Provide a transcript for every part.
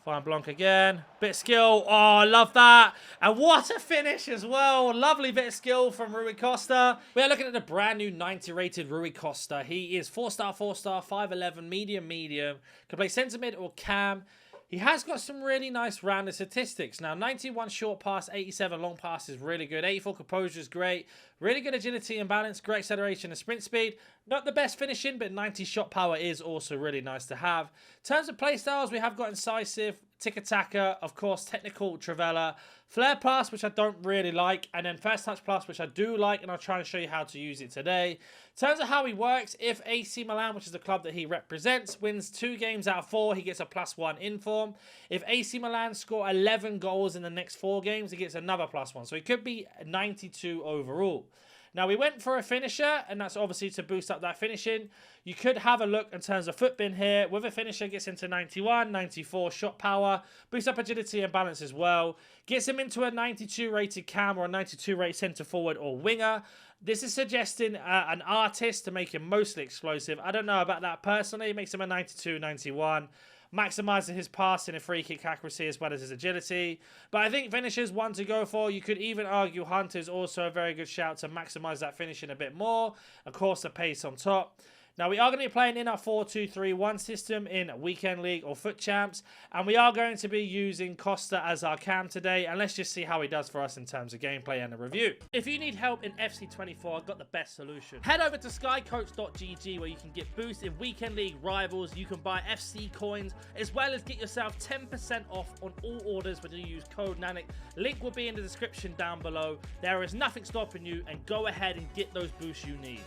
Fine Blanc again. Bit of skill. Oh, I love that. And what a finish as well. Lovely bit of skill from Rui Costa. We are looking at the brand new 90 rated Rui Costa. He is 4-star, 4-star, 5'11", medium. Can play centre mid or cam. He has got some really nice rounded statistics. Now, 91 short pass, 87 long pass is really good. 84 composure is great. Really good agility and balance, great acceleration and sprint speed. Not the best finishing, but 90 shot power is also really nice to have. In terms of playstyles, we have got incisive, tiki-taka, of course, technical, Travella, flare plus, which I don't really like, and then first touch plus, which I do like, and I'll try and show you how to use it today. In terms of how he works, if AC Milan, which is the club that he represents, wins 2 games out of 4, he gets a +1 in form. If AC Milan score 11 goals in the next 4 games, he gets another +1. So he could be 92 overall. Now, we went for a finisher, and that's obviously to boost up that finishing. You could have a look in terms of foot bin here. With a finisher, gets into 91, 94 shot power, boosts up agility and balance as well. Gets him into a 92 rated cam or a 92 rated centre forward or winger. This is suggesting an artist to make him mostly explosive. I don't know about that personally. It makes him a 92, 91. Maximizing his passing and free kick accuracy as well as his agility. But I think finishers one to go for. You could even argue Hunter is also a very good shout to maximize that finishing a bit more. Of course, the pace on top. Now, we are going to be playing in our 4-2-3-1 system in Weekend League or Foot Champs. And we are going to be using Costa as our cam today. And let's just see how he does for us in terms of gameplay and a review. If you need help in FC24, I've got the best solution. Head over to skycoach.gg where you can get boosts in Weekend League rivals. You can buy FC coins as well as get yourself 10% off on all orders when you use code NANIC. Link will be in the description down below. There is nothing stopping you, and go ahead and get those boosts you need.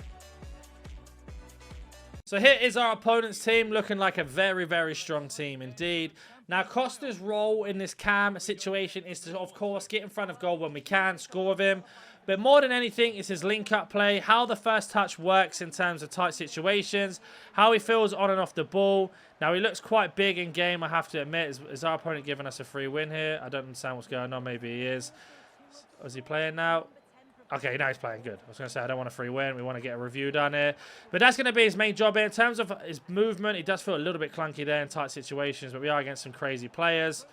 So here is our opponent's team, looking like a very, very strong team indeed. Now, Costa's role in this cam situation is to, of course, get in front of goal when we can, score with him. But more than anything, it's his link-up play, how the first touch works in terms of tight situations, how he feels on and off the ball. Now, he looks quite big in game, I have to admit. Is our opponent giving us a free win here? I don't understand what's going on. Maybe he is. Is he playing now? Okay, now he's playing good. I was going to say, I don't want a free win. We want to get a review done here. But that's going to be his main job here. In terms of his movement, he does feel a little bit clunky there in tight situations, but we are against some crazy players.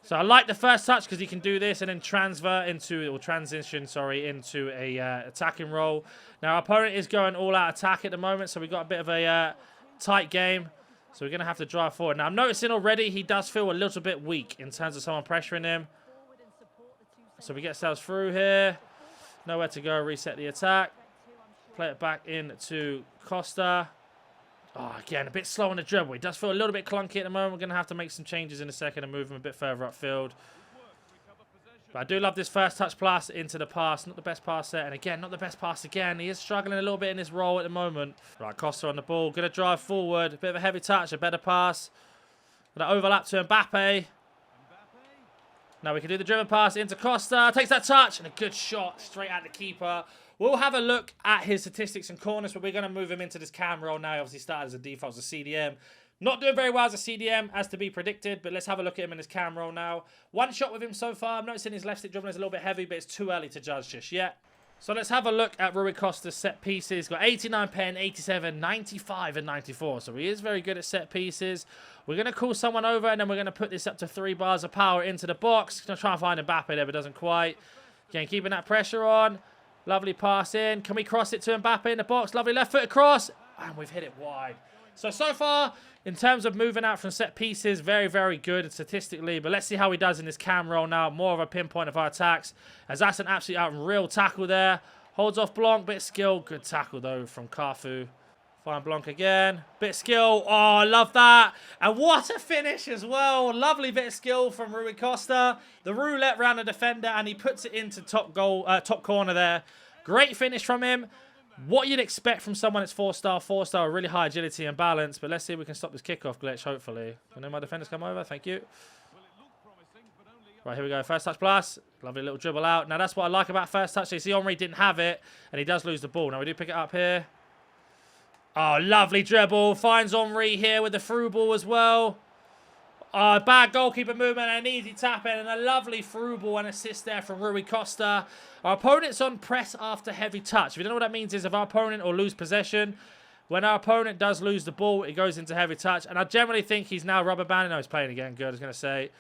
So I like the first touch because he can do this and then transition into a attacking role. Now, our opponent is going all-out attack at the moment, so we've got a bit of a tight game. So we're going to have to drive forward. Now, I'm noticing already he does feel a little bit weak in terms of someone pressuring him. So we get ourselves through here. Nowhere to go, reset the attack. Play it back into Costa. Oh, again, a bit slow on the dribble. He does feel a little bit clunky at the moment. We're going to have to make some changes in a second and move him a bit further upfield. But I do love this first touch pass into the pass. Not the best pass there. And again, not the best pass again. He is struggling a little bit in this role at the moment. Right, Costa on the ball. Going to drive forward. A bit of a heavy touch, a better pass. Going to overlap to Mbappe. Now we can do the dribble pass into Costa. Takes that touch and a good shot straight at the keeper. We'll have a look at his statistics and corners, but we're going to move him into this cam role now. He obviously started as a default as a CDM. Not doing very well as a CDM, as to be predicted, but let's have a look at him in his cam role now. One shot with him so far. I'm noticing his left stick dribbling is a little bit heavy, but it's too early to judge just yet. So let's have a look at Rui Costa's set pieces. He's got 89 pen, 87, 95, and 94. So he is very good at set pieces. We're going to call someone over, and then we're going to put this up to 3 bars of power into the box. Going to try and find Mbappe there, but doesn't quite. Again, keeping that pressure on. Lovely pass in. Can we cross it to Mbappe in the box? Lovely left foot across. And we've hit it wide. So far, in terms of moving out from set pieces, very, very good statistically. But let's see how he does in this cam role now. More of a pinpoint of our attacks. As that's an absolute unreal tackle there. Holds off Blanc. Bit of skill. Good tackle, though, from Carfu. Find Blanc again. Bit of skill. Oh, I love that. And what a finish as well. Lovely bit of skill from Rui Costa. The roulette round the defender, and he puts it into top corner there. Great finish from him. What you'd expect from someone that's 4-star, really high agility and balance. But let's see if we can stop this kickoff glitch, hopefully. And then my defenders come over. Thank you. Right, here we go. First touch plus. Lovely little dribble out. Now, that's what I like about first touch. You see, Henry didn't have it, and he does lose the ball. Now, we do pick it up here. Oh, lovely dribble. Finds Henry here with the through ball as well. Bad goalkeeper movement and an easy tap in, and a lovely through ball and assist there from Rui Costa. Our opponent's on press after heavy touch. If you don't know what that means is if our opponent will lose possession, When our opponent does lose the ball, it goes into heavy touch. And I generally think he's now rubber banding. No, he's playing again. Good, I was going to say.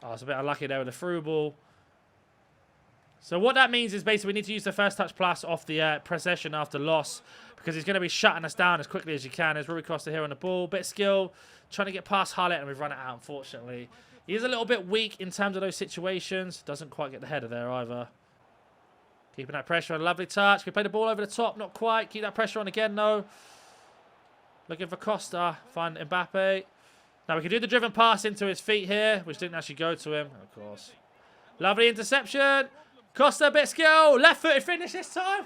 Oh, it's a bit unlucky there with the through ball. So what that means is basically we need to use the first touch plus off the possession after loss, because he's going to be shutting us down as quickly as you can. There's Rui Costa here on the ball. Bit of skill. Trying to get past Hullet, and we've run it out, unfortunately. He is a little bit weak in terms of those situations. Doesn't quite get the header there either. Keeping that pressure on. Lovely touch. Can we play the ball over the top? Not quite. Keep that pressure on again, though. Looking for Costa. Find Mbappe. Now we can do the driven pass into his feet here, which didn't actually go to him, of course. Lovely interception. Costa, a bit of skill. Left-footed finish this time.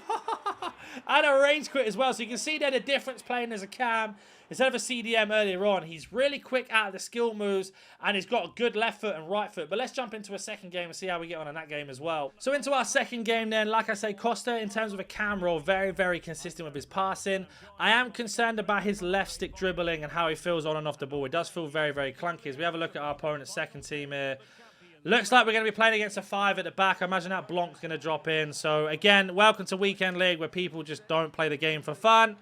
And a range quit as well. So you can see there the difference playing as a cam. Instead of a CDM earlier on, he's really quick out of the skill moves, and he's got a good left foot and right foot. But let's jump into a second game and see how we get on in that game as well. So into our second game then, like I say, Costa, in terms of a cam role, very, very consistent with his passing. I am concerned about his left stick dribbling and how he feels on and off the ball. It does feel very, very clunky. As we have a look at our opponent's second team here, looks like we're going to be playing against a 5 at the back. I imagine that Blanc's going to drop in. So again, welcome to Weekend League, where people just don't play the game for fun.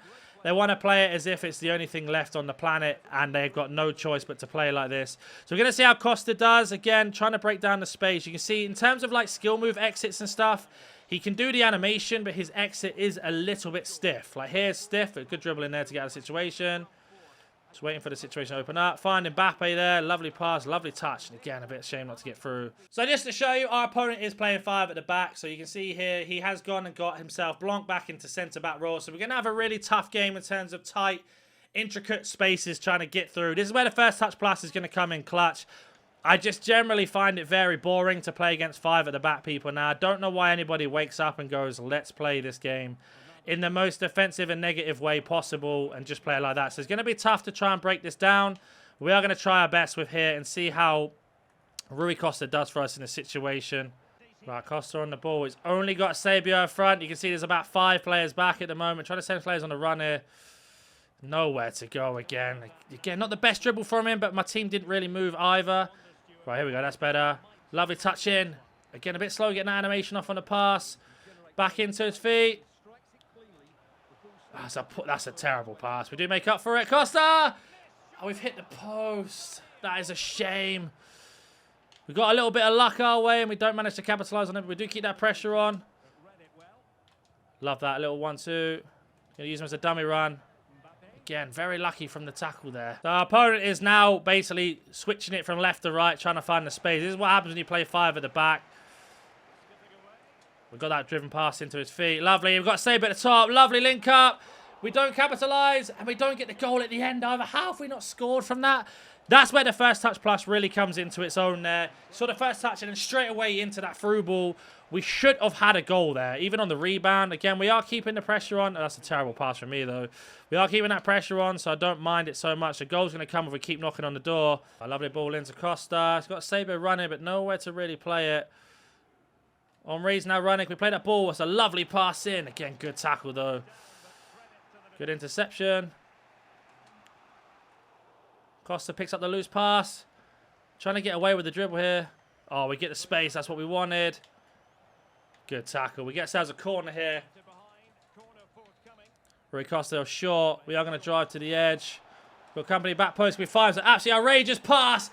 They want to play it as if it's the only thing left on the planet, and they've got no choice but to play like this. So we're going to see how Costa does. Again, trying to break down the space. You can see in terms of like skill move exits and stuff, he can do the animation, but his exit is a little bit stiff. Like here's stiff, but good dribble in there to get out of the situation. Just waiting for the situation to open up. Find Mbappe there. Lovely pass, lovely touch. And again, a bit of shame not to get through. So just to show you, our opponent is playing 5 at the back. So you can see here, he has gone and got himself Blanc back into centre-back role. So we're going to have a really tough game in terms of tight, intricate spaces trying to get through. This is where the first touch plus is going to come in clutch. I just generally find it very boring to play against 5 at the back people now. I don't know why anybody wakes up and goes, let's play this game in the most offensive and negative way possible and just play it like that. So it's going to be tough to try and break this down. We are going to try our best with here and see how Rui Costa does for us in this situation. Right, Costa on the ball. He's only got Sabio up front. You can see there's about 5 players back at the moment. Trying to send players on the run here. Nowhere to go again. Again, not the best dribble from him, but my team didn't really move either. Right, here we go. That's better. Lovely touch in. Again, a bit slow getting that animation off on the pass. Back into his feet. That's a terrible pass. We do make up for it. Costa! Oh, we've hit the post. That is a shame. We've got a little bit of luck our way, and we don't manage to capitalise on it, but we do keep that pressure on. Love that. A little 1-2. Going to use him as a dummy run. Again, very lucky from the tackle there. So our opponent is now basically switching it from left to right, trying to find the space. This is what happens when you play 5 at the back. We've got that driven pass into his feet. Lovely. We've got Sabe at the top. Lovely link up. We don't capitalise, and we don't get the goal at the end either. How have we not scored from that? That's where the first touch plus really comes into its own there. So the first touch and then straight away into that through ball. We should have had a goal there, even on the rebound. Again, we are keeping the pressure on. Oh, that's a terrible pass from me, though. We are keeping that pressure on, so I don't mind it so much. The goal's going to come if we keep knocking on the door. A lovely ball into Costa. He's got Sabe running, but nowhere to really play it. Henri's now running. We play that ball. It's a lovely pass in. Again, good tackle, though. Good interception. Costa picks up the loose pass. Trying to get away with the dribble here. Oh, we get the space. That's what we wanted. Good tackle. We get ourselves a corner here. Rui Costa short. We are going to drive to the edge. Got company back post. We fires an absolutely outrageous pass.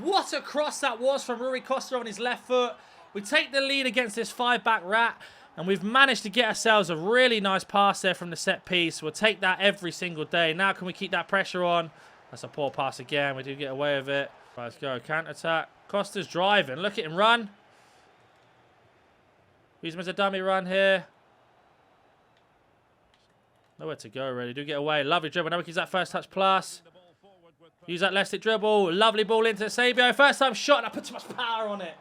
What a cross that was from Rui Costa on his left foot. We take the lead against this 5-back rat, and we've managed to get ourselves a really nice pass there from the set piece. We'll take that every single day. Now can we keep that pressure on? That's a poor pass again. We do get away with it. Right, let's go. Counter-attack. Costa's driving. Look at him run. Use him as a dummy run here. Nowhere to go, really. Do get away. Lovely dribble. Now we can use that first touch plus. Use that left stick dribble. Lovely ball into Sabio. First time shot, and I put too much power on it.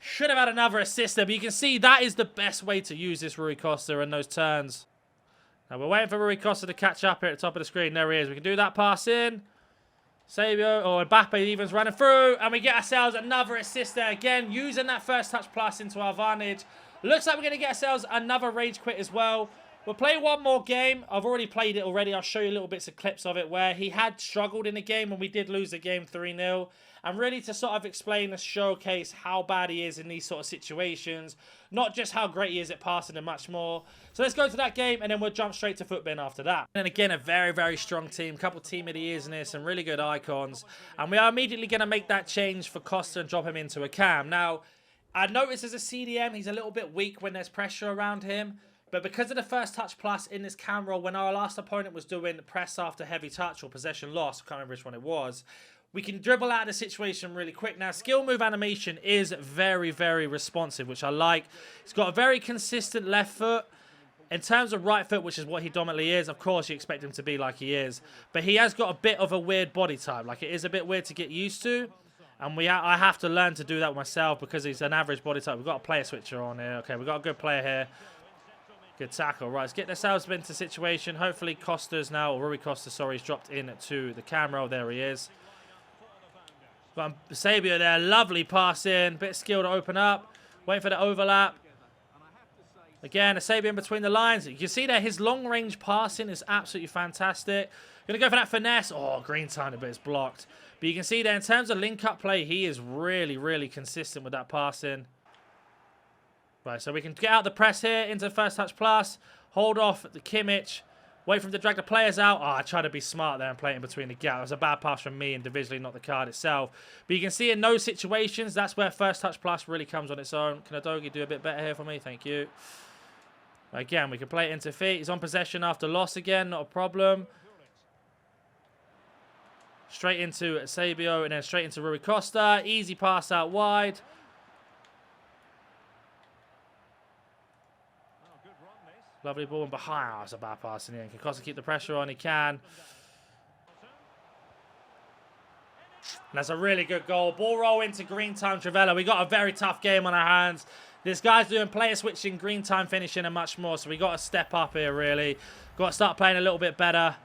Should have had another assist there, but you can see that is the best way to use this Rui Costa and those turns. Now we're waiting for Rui Costa to catch up here at the top of the screen. There he is. We can do that pass in. Sabio, or Mbappe even's running through, and we get ourselves another assist there again, using that first touch plus into our advantage. Looks like we're going to get ourselves another rage quit as well. We'll play one more game. I've already played it already. I'll show you little bits of clips of it where he had struggled in the game when we did lose the game 3-0. And really to sort of explain and showcase how bad he is in these sort of situations. Not just how great he is at passing and much more. So let's go to that game and then we'll jump straight to football after that. And again, a very, very strong team. Couple team of the years in this, some really good icons. And we are immediately going to make that change for Costa and drop him into a cam. Now, I noticed as a CDM, he's a little bit weak when there's pressure around him. But because of the first touch plus in this cam role, when our last opponent was doing press after heavy touch or possession loss, I can't remember which one it was, we can dribble out of the situation really quick. Now, skill move animation is very, very responsive, which I like. He's got a very consistent left foot. In terms of right foot, which is what he dominantly is, of course you expect him to be like he is. But he has got a bit of a weird body type. Like, it is a bit weird to get used to. And I have to learn to do that myself because he's an average body type. We've got a player switcher on here. Okay, we've got a good player here. Good tackle. Right, let's get ourselves into situation. Hopefully Costa's now, or Rui Costa, sorry, he's dropped into the camera. There he is. Got Sabio there. Lovely pass in. Bit of skill to open up. Waiting for the overlap. Again, a Sabio in between the lines. You can see there his long-range passing is absolutely fantastic. Going to go for that finesse. Oh, green time, but it's blocked. But you can see there in terms of link-up play, he is really, really consistent with that passing. Right, so we can get out the press here into the first touch plus. Hold off the Kimmich. Wait for him to drag the players out. Oh, I try to be smart there and play it in between the gap. It was a bad pass from me individually, not the card itself. But you can see in those situations, that's where first touch plus really comes on its own. Can Adogi do a bit better here for me? Thank you. Again, we can play it into feet. He's on possession after loss again. Not a problem. Straight into Sabio and then straight into Rui Costa. Easy pass out wide. Lovely ball and behind. Oh, it's a bad pass in the end. Can Costa keep the pressure on? He can. And that's a really good goal. Ball roll into green time Trivela. We got a very tough game on our hands. This guy's doing player switching, green time finishing and much more. So we got to step up here really. Got to start playing a little bit better.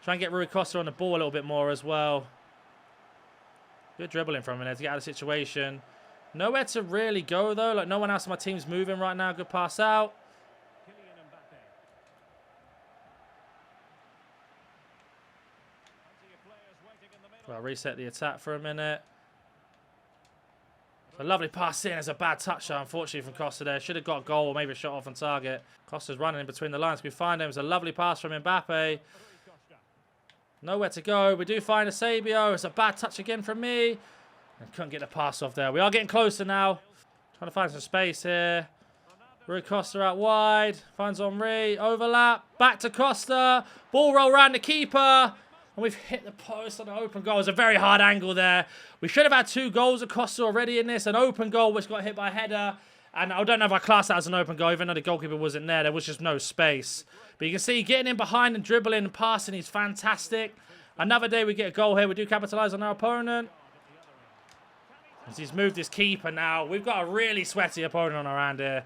Try and get Rui Costa on the ball a little bit more as well. Good dribbling from him there to get out of the situation. Nowhere to really go though. Like no one else on my team's moving right now. Good pass out. Well, I'll reset the attack for a minute. A lovely pass in. There's a bad touch, unfortunately, from Costa there. Should have got a goal or maybe a shot off on target. Costa's running in between the lines. We find him. It's a lovely pass from Mbappe. Nowhere to go. We do find a Sabio. It's a bad touch again from me. And couldn't get the pass off there. We are getting closer now. Trying to find some space here. Rui Costa out wide. Finds Henry. Overlap. Back to Costa. Ball roll around the keeper. And we've hit the post on an open goal. It's a very hard angle there. We should have had 2 goals of Costa already in this. An open goal which got hit by a header. And I don't know if I class that as an open goal, even though the goalkeeper wasn't there. There was just no space. But you can see getting in behind and dribbling and passing is fantastic. Another day we get a goal here. We do capitalise on our opponent. As he's moved his keeper now. We've got a really sweaty opponent on our hand here.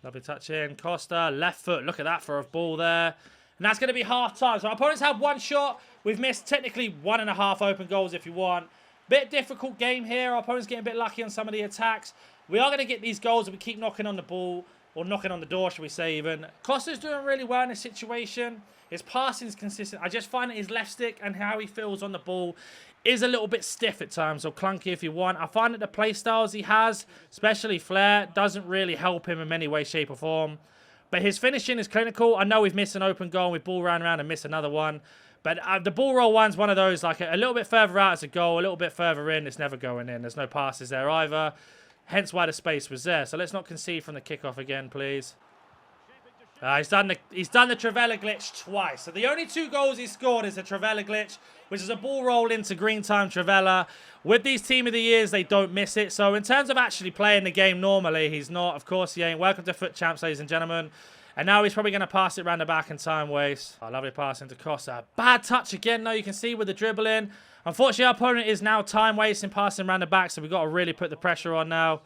Lovely touch in. Costa, left foot. Look at that for a ball there. And that's going to be half time. So our opponents have 1 shot. We've missed technically 1.5 open goals if you want. Bit difficult game here. Our opponent's getting a bit lucky on some of the attacks. We are going to get these goals if we keep knocking on the ball. Or knocking on the door, should we say even. Costa's doing really well in this situation. His passing is consistent. I just find that his left stick and how he feels on the ball is a little bit stiff at times, or clunky if you want. I find that the play styles he has, especially Flair, doesn't really help him in any way, shape or form. But his finishing is clinical. I know we've missed an open goal. We've ball ran around and missed another one. But the ball roll one's one of those, like a little bit further out it's a goal, a little bit further in, it's never going in. There's no passes there either. Hence why the space was there. So let's not concede from the kickoff again, please. He's done the Trivela glitch twice. So the only 2 goals he scored is a Trivela glitch, which is a ball roll into green time Trivela. With these team of the years, they don't miss it. So in terms of actually playing the game normally, he's not. Of course he ain't. Welcome to Foot Champs, ladies and gentlemen. And now he's probably going to pass it around the back and time waste. Oh, lovely pass into Costa. Bad touch again, though. You can see with the dribbling. Unfortunately, our opponent is now time wasting passing around the back, so we've got to really put the pressure on now.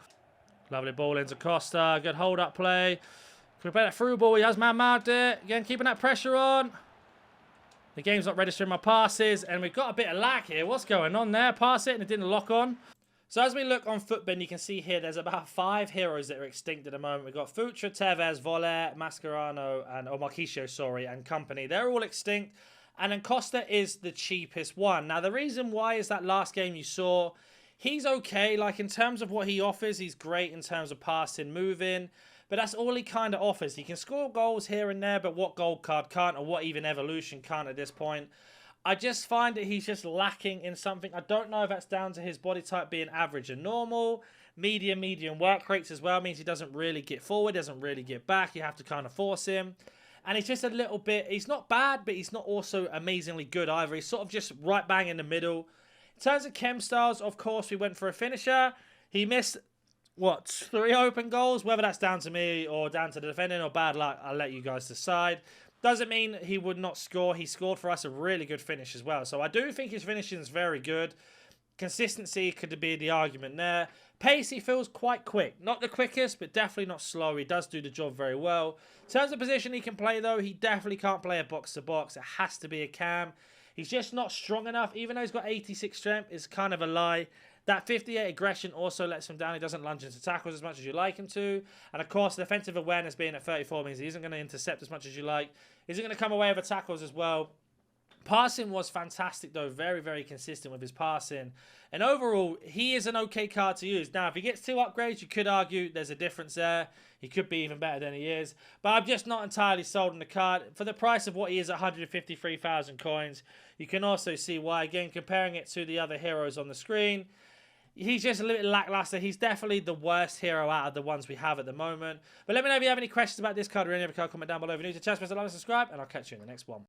Lovely ball into Costa. Good hold-up play. Can we play that through ball? He has man-marked it. Again, keeping that pressure on. The game's not registering my passes, and we've got a bit of lag here. What's going on there? Pass it, and it didn't lock on. So as we look on Footbin, you can see here there's about 5 heroes that are extinct at the moment. We've got Futra, Tevez, Voler, Mascherano, and Marquisio, sorry, and company. They're all extinct. And then Costa is the cheapest one. Now, the reason why is that last game you saw, he's okay. Like, in terms of what he offers, he's great in terms of passing, moving. But that's all he kind of offers. He can score goals here and there, but what gold card can't, or what even evolution can't at this point. I just find that he's just lacking in something. I don't know if that's down to his body type being average and normal. Medium work rates as well means he doesn't really get forward, doesn't really get back. You have to kind of force him. And he's just a little bit, he's not bad, but he's not also amazingly good either. He's sort of just right bang in the middle. In terms of chem styles, of course, we went for a finisher. He missed, what, 3 open goals? Whether that's down to me or down to the defending or bad luck, I'll let you guys decide. Doesn't mean he would not score. He scored for us a really good finish as well. So I do think his finishing is very good. Consistency could be the argument there. Pace, he feels quite quick. Not the quickest, but definitely not slow. He does do the job very well. In terms of position he can play, though, he definitely can't play a box-to-box. It has to be a cam. He's just not strong enough. Even though he's got 86 strength, it's kind of a lie. That 58 aggression also lets him down. He doesn't lunge into tackles as much as you like him to. And, of course, defensive awareness being at 34 means he isn't going to intercept as much as you like. He's going to come away with tackles as well. Passing was fantastic, though. Very, very consistent with his passing. And overall, he is an okay card to use. Now, if he gets 2 upgrades, you could argue there's a difference there. He could be even better than he is. But I'm just not entirely sold on the card. For the price of what he is, 153,000 coins, you can also see why. Again, comparing it to the other heroes on the screen, he's just a little bit lackluster. He's definitely the worst hero out of the ones we have at the moment. But let me know if you have any questions about this card or any other card. Comment down below. If you're new to the channel, press the like and subscribe, and I'll catch you in the next one.